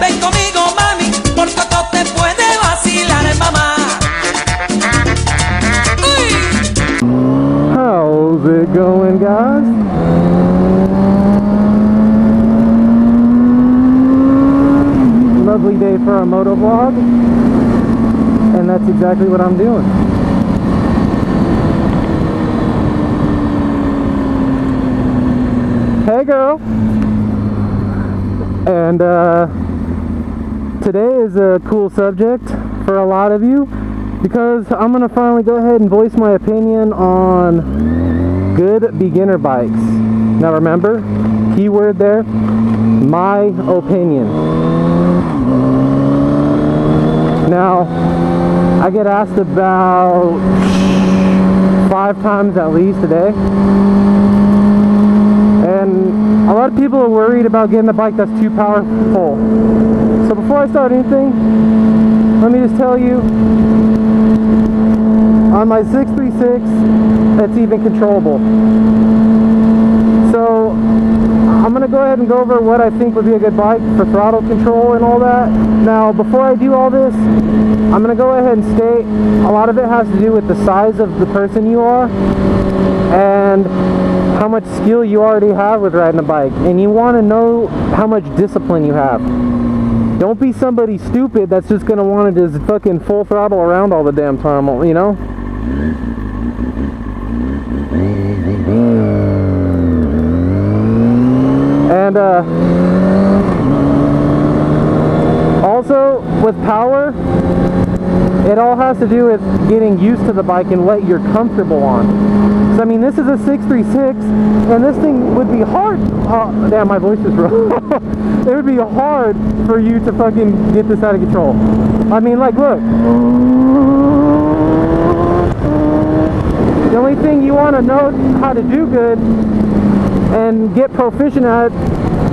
Ven conmigo, mami, porque esto te puede vacilar, mamá. Uy. How's it going, guys? Lovely day for a moto vlog, and that's exactly what I'm doing. Hey girl! And today is a cool subject for a lot of you because I'm gonna finally go ahead and voice my opinion on good beginner bikes. Now remember, keyword there, my opinion. Now, I get asked about 5 times at least a day, and a lot of people are worried about getting a bike that's too powerful. So before I start anything, let me just tell you, on my 636, it's even controllable. So I'm going to go ahead and go over what I think would be a good bike for throttle control and all that. Now, before I do all this, I'm going to go ahead and state a lot of it has to do with the size of the person you are and how much skill you already have with riding a bike. And you want to know how much discipline you have. Don't be somebody stupid that's just going to want to just fucking full throttle around all the damn time, you know? And also with power, it all has to do with getting used to the bike and what you're comfortable on. So I mean, this is a 636, and this thing would be hard. Oh, damn, my voice is rough. It would be hard for you to fucking get this out of control. I mean, like, look. The only thing you want to know how to do good and get proficient at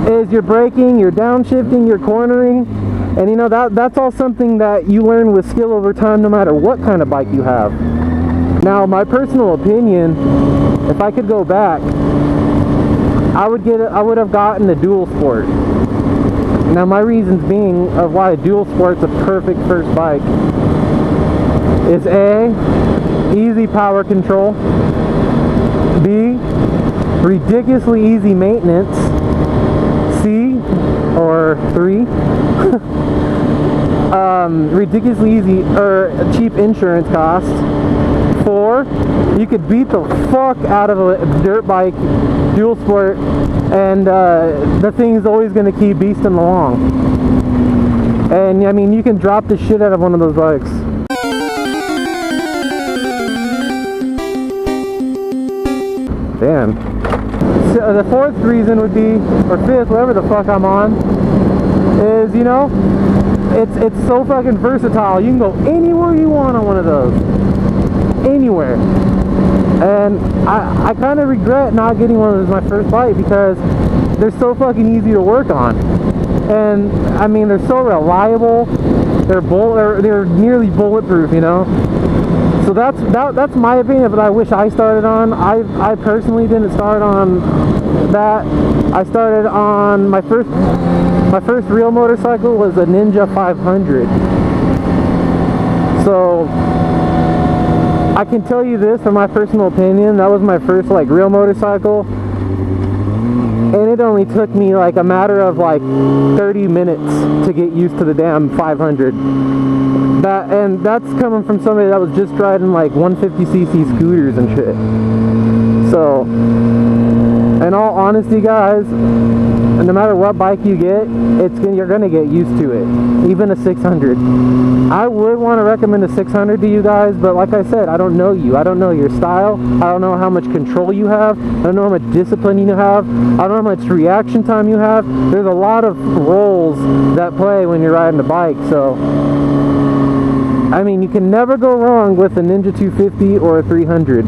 is your braking, your downshifting, your cornering, and you know that's all something that you learn with skill over time, no matter what kind of bike you have. Now, my personal opinion, if I could go back, I would have gotten a dual sport. Now, my reasons being of why a dual sport's a perfect first bike is A, easy power control, B, ridiculously easy maintenance, C, or 3, ridiculously easy or cheap insurance costs, 4, you could beat the fuck out of a dirt bike dual sport, and the thing's always going to keep beasting along. And I mean, you can drop the shit out of one of those bikes. Damn. So the 4th reason would be, or 5th, whatever the fuck I'm on, is, you know, it's so fucking versatile. You can go anywhere you want on one of those. Anywhere. And I kind of regret not getting one of those my first bike because they're so fucking easy to work on. And I mean, they're so reliable. They're nearly bulletproof, you know. So that's my opinion, but I wish I started on. I personally didn't start on that. I started on my first real motorcycle was a Ninja 500. So I can tell you this from my personal opinion, that was my first like real motorcycle, and it only took me like a matter of like 30 minutes to get used to the damn 500. And that's coming from somebody that was just riding like 150cc scooters and shit. So, in all honesty, guys, no matter what bike you get, you're gonna get used to it. Even a 600. I would want to recommend a 600 to you guys, but like I said, I don't know you. I don't know your style. I don't know how much control you have. I don't know how much discipline you have. I don't know how much reaction time you have. There's a lot of roles that play when you're riding a bike. So, I mean, you can never go wrong with a Ninja 250 or a 300.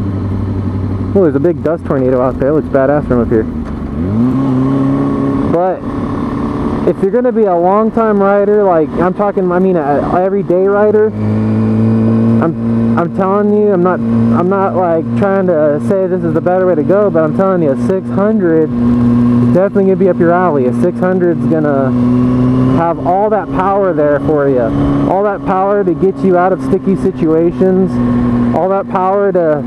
Oh, there's a big dust tornado out there. It looks badass from up here. But if you're going to be a long-time rider, like I'm talking, I mean, an everyday rider, I'm telling you, I'm not like trying to say this is the better way to go, but I'm telling you, a 600 is definitely gonna be up your alley. A 600 is gonna have all that power there for you, all that power to get you out of sticky situations, all that power to,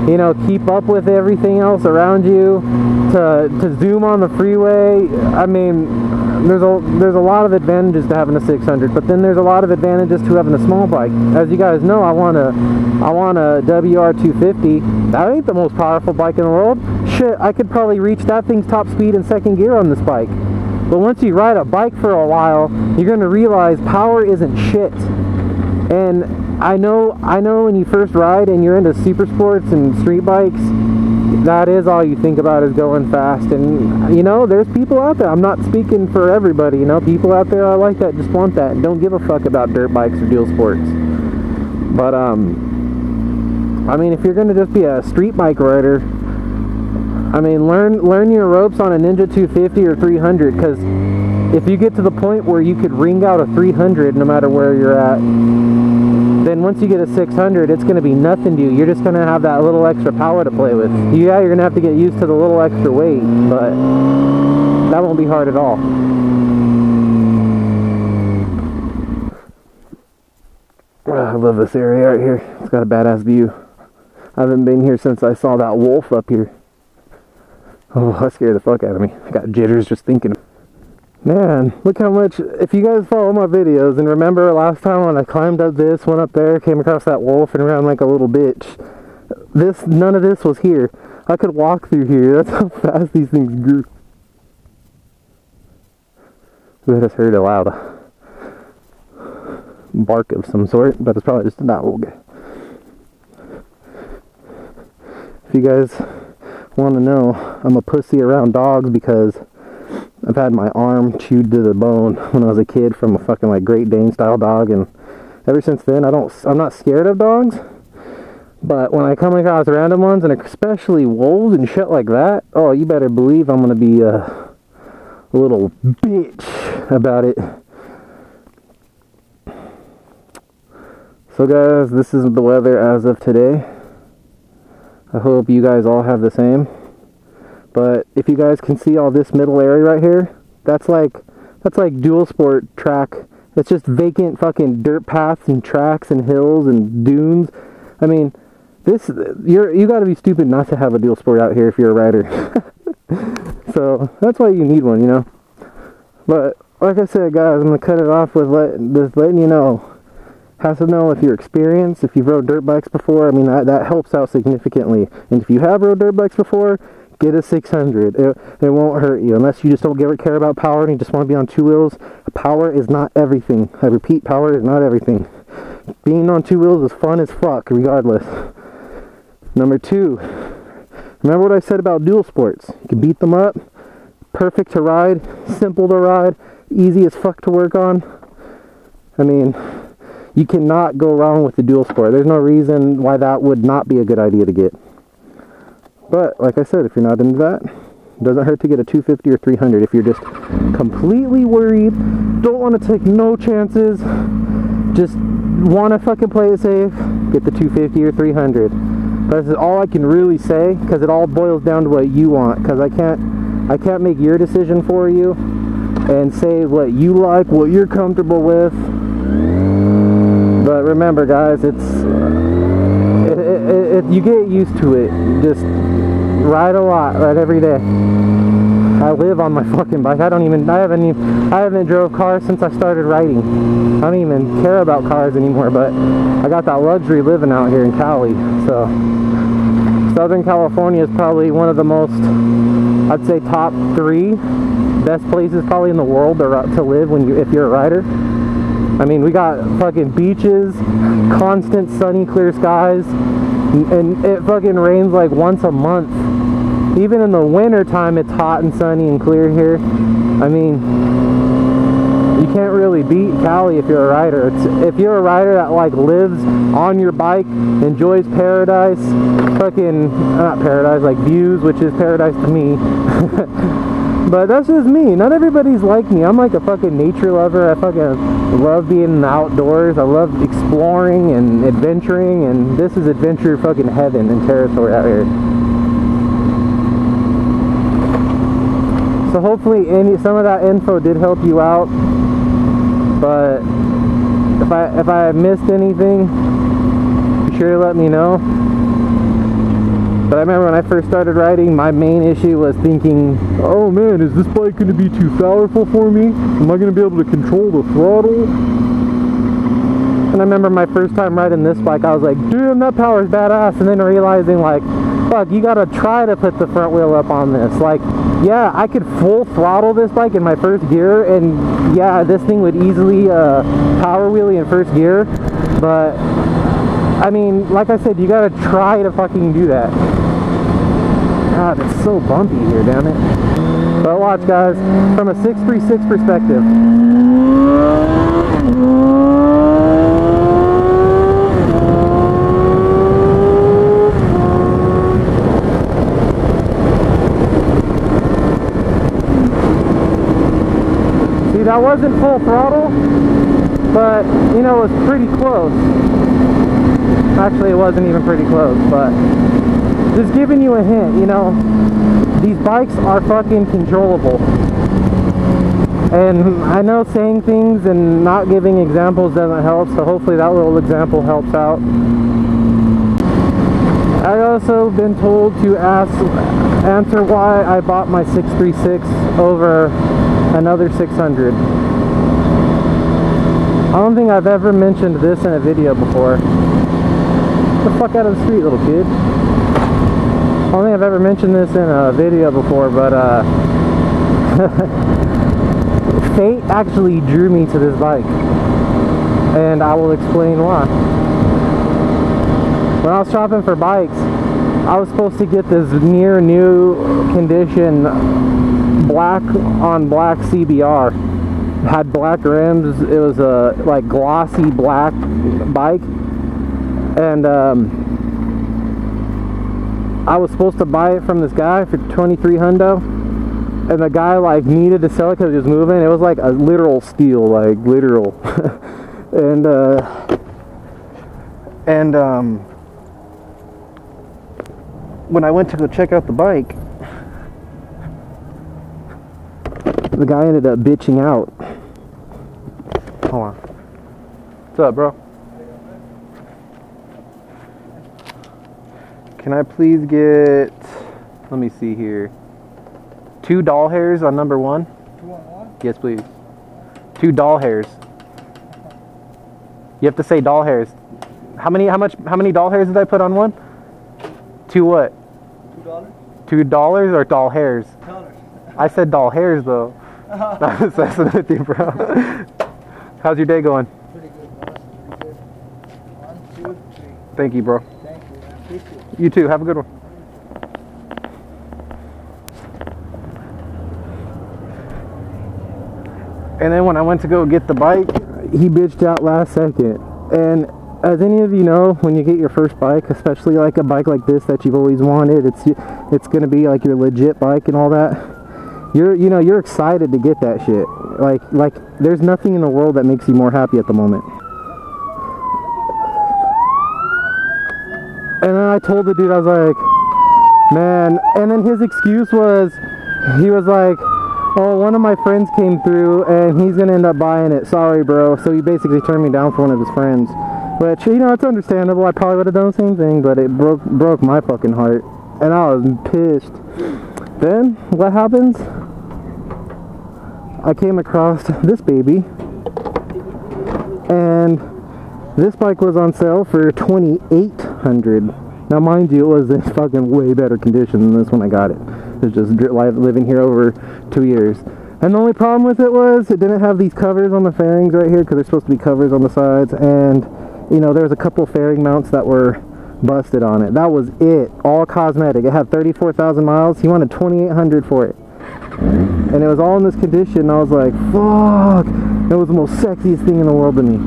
you know, keep up with everything else around you, to zoom on the freeway. I mean, there's a lot of advantages to having a 600, but then there's a lot of advantages to having a small bike. As you guys know, I want a WR250. That ain't the most powerful bike in the world. Shit, I could probably reach that thing's top speed in second gear on this bike. But once you ride a bike for a while, you're gonna realize power isn't shit. And I know when you first ride and you're into super sports and street bikes, that is all you think about is going fast. And you know, there's people out there, I'm not speaking for everybody, you know, people out there are like that, just want that and don't give a fuck about dirt bikes or dual sports. But I mean, if you're gonna just be a street bike rider, I mean, learn your ropes on a Ninja 250 or 300, because if you get to the point where you could ring out a 300 no matter where you're at, then once you get a 600, it's going to be nothing to you. You're just going to have that little extra power to play with. Yeah, you're going to have to get used to the little extra weight, but that won't be hard at all. I love this area right here. It's got a badass view. I haven't been here since I saw that wolf up here. Oh, that scared the fuck out of me. I got jitters just thinking. Man, look how much, if you guys follow my videos and remember last time when I climbed up this, went up there, came across that wolf and ran like a little bitch. None of this was here. I could walk through here. That's how fast these things grew. We just heard a loud bark of some sort, but it's probably just an owl guy. If you guys want to know, I'm a pussy around dogs because I've had my arm chewed to the bone when I was a kid from a fucking like Great Dane style dog, and ever since then I'm not scared of dogs, but when I come across random ones, and especially wolves and shit like that, oh, you better believe I'm gonna be a little bitch about it. So guys, this is the weather as of today. I hope you guys all have the same. But if you guys can see all this middle area right here, that's like dual sport track. It's just vacant fucking dirt paths and tracks and hills and dunes. I mean, you gotta be stupid not to have a dual sport out here if you're a rider. So that's why you need one, you know. But like I said, guys, I'm gonna cut it off with just letting you know. Has to know if you're experienced, if you've rode dirt bikes before. I mean, that helps out significantly. And if you have rode dirt bikes before, get a 600. It won't hurt you unless you just don't care about power and you just want to be on two wheels. Power is not everything. I repeat, power is not everything. Being on two wheels is fun as fuck, regardless. Number 2, remember what I said about dual sports. You can beat them up. Perfect to ride, simple to ride, easy as fuck to work on. I mean, you cannot go wrong with the dual sport. There's no reason why that would not be a good idea to get. But like I said, if you're not into that, it doesn't hurt to get a 250 or 300. If you're just completely worried, don't want to take no chances, just want to fucking play it safe, get the 250 or 300. But this is all I can really say, because it all boils down to what you want. Because I can't make your decision for you and say what you like, what you're comfortable with. But remember, guys, you get used to it. Just ride a lot, ride every day. I live on my fucking bike. I haven't drove cars since I started riding. I don't even care about cars anymore, but I got that luxury living out here in Cali. So Southern California is probably one of the most, I'd say, top 3 best places probably in the world to live if you're a rider. I mean, we got fucking beaches, constant sunny clear skies, and it fucking rains like once a month. Even in the winter time, it's hot and sunny and clear here. I mean, you can't really beat Cali if you're a rider. If you're a rider that like lives on your bike, enjoys paradise, fucking, not paradise, like views, which is paradise to me. But that's just me. Not everybody's like me. I'm like a fucking nature lover. I fucking love being in the outdoors. I love exploring and adventuring, and this is adventure fucking heaven and territory out here. So hopefully some of that info did help you out. But if I missed anything, be sure to let me know. But I remember when I first started riding, my main issue was thinking, oh man, is this bike going to be too powerful for me? Am I going to be able to control the throttle? And I remember my first time riding this bike, I was like, damn, that power's badass. And then realizing, like, fuck, you got to try to put the front wheel up on this. Like, yeah, I could full throttle this bike in my first gear, and yeah, this thing would easily power wheelie in first gear. But I mean, like I said, you gotta try to fucking do that. God, it's so bumpy here, damn it. But watch, guys, from a 636 perspective. See, that wasn't full throttle, but, you know, it was pretty close. Actually, it wasn't even pretty close, but just giving you a hint, you know, these bikes are fucking controllable. And I know saying things and not giving examples doesn't help, so hopefully that little example helps out. I also been told to answer why I bought my 636 over another 600. I don't think I've ever mentioned this in a video before. Get the fuck out of the street, little kid. I don't think I've ever mentioned this in a video before, but fate actually drew me to this bike, and I will explain why. When I was shopping for bikes, I was supposed to get this near new condition black on black CBR. It had black rims. It was a like glossy black bike. And I was supposed to buy it from this guy for 23 hundo, and the guy like needed to sell it because he was moving. It was like a literal steal, like literal. and when I went to go check out the bike, the guy ended up bitching out. Hold on. What's up, bro? Can I please get, let me see here, 2 doll hairs on number 1? 2 on 1? Yes, please. 2 doll hairs. You have to say doll hairs. How many doll hairs did I put on one? 2 what? $2? $2 or doll hairs? $2. I said doll hairs though. I was messing with you, bro. How's your day going? Pretty good, boss. Pretty good. 1, 2, 3. Thank you, bro. Thank you. I appreciate it. You too. Have a good one. And then when I went to go get the bike, he bitched out last second. And as any of you know, when you get your first bike, especially like a bike like this that you've always wanted, it's gonna be like your legit bike and all that. You're excited to get that shit. Like there's nothing in the world that makes you more happy at the moment. And then I told the dude, I was like, man, and then his excuse was, he was like, oh, one of my friends came through and he's gonna end up buying it, sorry bro. So he basically turned me down for one of his friends, which, you know, it's understandable. I probably would have done the same thing, but it broke my fucking heart, and I was pissed. Then what happens? I came across this baby, and this bike was on sale for $2,800. Now mind you, it was in fucking way better condition than this when I got it. It's just living here over 2 years. And the only problem with it was it didn't have these covers on the fairings right here, because there's supposed to be covers on the sides, and you know, there was a couple fairing mounts that were busted on it. That was it, all cosmetic. It had 34,000 miles. He wanted $2,800 for it, and it was all in this condition. I was like, fuck, it was the most sexiest thing in the world to me.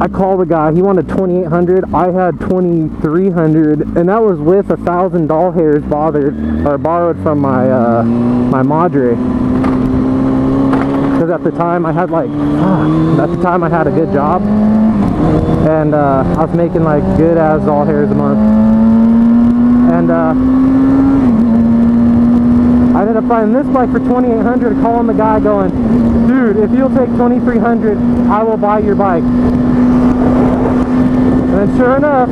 I called the guy, he wanted 2,800, I had 2,300, and that was with 1,000 doll hairs borrowed from my my Madre. Because at the time I had like, at the time I had a good job, and I was making like good as doll hairs a month, and I ended up finding this bike for 2,800, calling the guy going, dude, if you'll take 2,300, I will buy your bike. And then sure enough,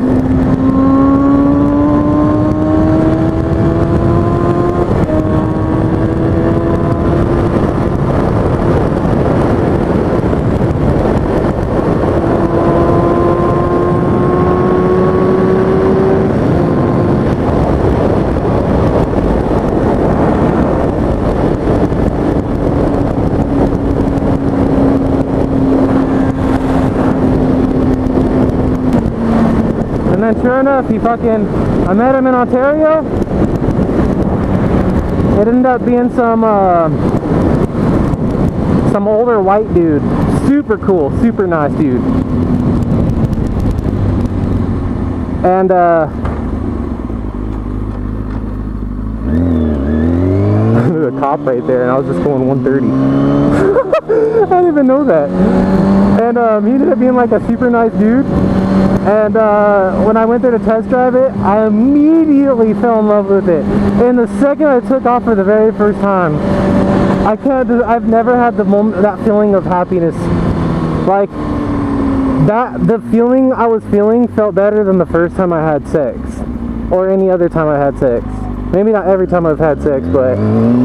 sure enough, I met him in Ontario. It ended up being some older white dude. Super cool, super nice dude. And there's a cop right there, and I was just going 130. I didn't even know that. And he ended up being like a super nice dude. And when I went there to test drive it, I immediately fell in love with it. And the second I took off for the very first time, I've never had that feeling of happiness. Like, the feeling I was feeling felt better than the first time I had sex. Or any other time I had sex. Maybe not every time I've had sex, but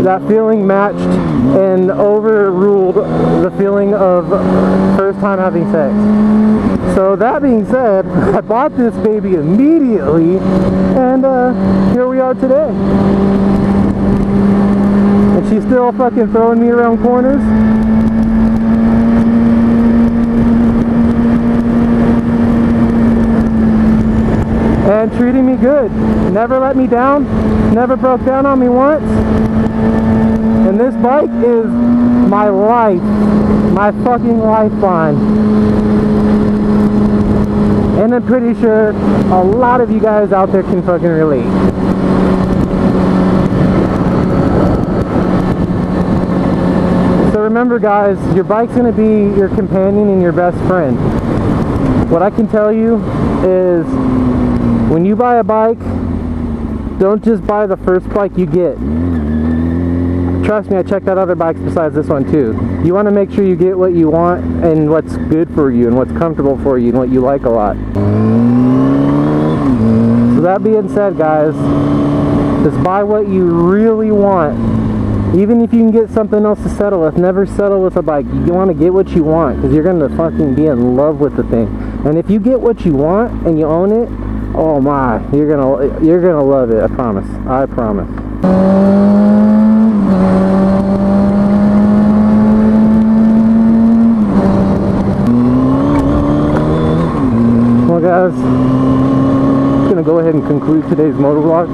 that feeling matched and overruled the feeling of first time having sex. So that being said, I bought this baby immediately, and here we are today. And she's still fucking throwing me around corners. And treating me good. Never let me down. Never broke down on me once. And this bike is my life. My fucking lifeline. And I'm pretty sure a lot of you guys out there can fucking relate. So remember guys, your bike's gonna be your companion and your best friend. What I can tell you is, when you buy a bike, don't just buy the first bike you get. Trust me, I checked out other bikes besides this one too. You want to make sure you get what you want and what's good for you and what's comfortable for you and what you like a lot. So that being said guys, just buy what you really want. Even if you can get something else to settle with, never settle with a bike. You want to get what you want, because you're going to fucking be in love with the thing. And if you get what you want and you own it, oh my, you're gonna love it, I promise. I promise. Well guys, I'm gonna go ahead and conclude today's motovlog.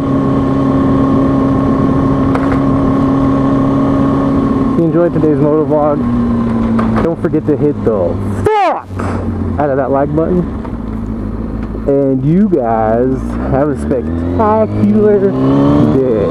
If you enjoyed today's motovlog, don't forget to hit the fuck out of that like button. And you guys have a spectacular day.